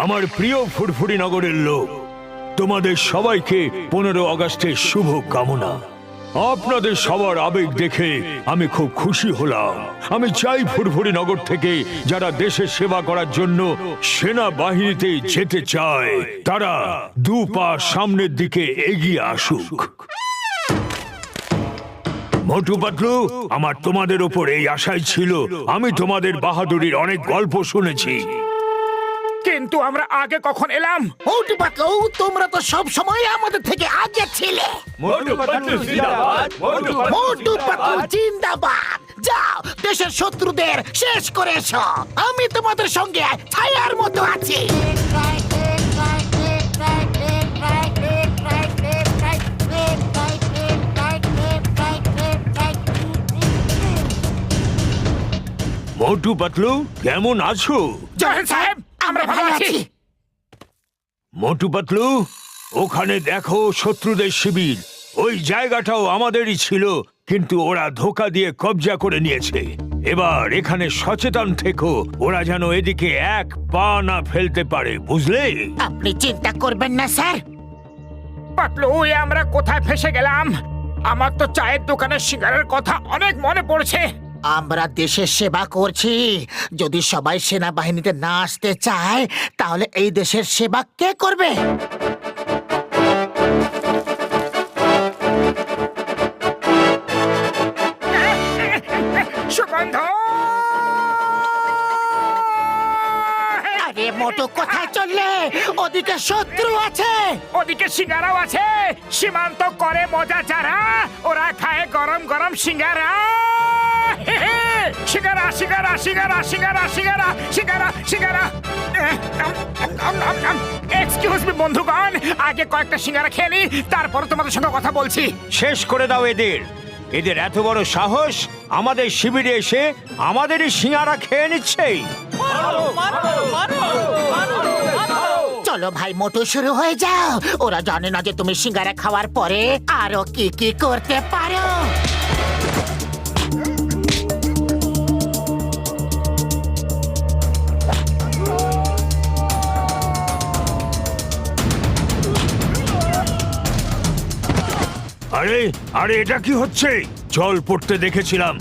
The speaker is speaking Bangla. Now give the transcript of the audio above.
আমার প্রিয় ফুরফুরি নগরের লোক, তোমাদের সবাইকে 15 আগস্টের শুভ কামনা। আপনাদের সবার আবেগ দেখে আমি খুব খুশি হলাম। আমি চাই ফুরফুরি নগর থেকে যারা দেশের সেবা করার জন্য সেনাবাহিনীতে যেতে চায় তারা 2 পা সামনের দিকে এগিয়ে আসুক। মোটু পাতলু, আমার তোমাদের ওপর এই আশাই ছিল। আমি তোমাদের বাহাদুরির অনেক গল্প শুনেছি, কিন্তু আমরা আগে কখন এলাম? মোটু পাতলু, তোমরা তো সব সময় আমাদের থেকে আগে ছিলে। মোটু পাতলু জিন্দাবাদ, মোটু পাতলু জিন্দাবাদ। যাও, দেশের শত্রুদের শেষ করে এসো। আমি তোমাদের সঙ্গে ছায়ার মতো আছি। মোটু পাতলু কেমন আছো? জয়েন সাহেব, আমরা ভালো আছি। মোটু পাতলু, ওখানে দেখো শত্রুদের শিবির। ওই জায়গাটাও আমাদেরই ছিল, কিন্তু ওরা ধোঁকা দিয়ে কবজা করে নিয়েছে। এবার এখানে সচেতন থেকো, ওরা যেন এদিকে এক পা না ফেলতে পারে, বুঝলে? আপনি চিন্তা করবেন না স্যার। পাতলু, আমরা কোথায় ফেসে গেলাম? আমার তো চায়ের দোকানের সিগারের কথা অনেক মনে পড়ছে। আমরা দেশের সেবা করছি। যদি সবাই সেনাবাহিনীতে না আসতে চায় তাহলে এই দেশের সেবা কে করবে? সুগন্ধ! আরে মোটু, কোথায় চললে? ওদিকে শত্রু আছে। ওদিকে সিঙ্গারাও আছে। সীমান্ত করে মজা যারা, ওরা খায় গরম গরম সিঙ্গারা। সিঙ্গারা সিঙ্গারা সিঙ্গারা সিঙ্গারা সিঙ্গারা সিঙ্গারা সিঙ্গারা। এক্সকিউজ মি বন্ধুগণ, আগে কয়েকটা সিঙ্গারা খেয়ে নি, তারপর তোমাদের সঙ্গে কথা বলছি। শেষ করে দাও এদের। এদের এত বড় সাহস আমাদের শিবিরে এসে আমাদেরই সিঙ্গারা খেয়ে নিচ্ছে। চলো ভাই মোটু, শুরু হয়ে যাও। ওরা জানে না যে তুমি সিঙ্গারা খাওয়ার পরে আরো কি কি করতে পারো। আরে আরে, এটা কি হচ্ছে? জল পড়তে দেখেছিলাম,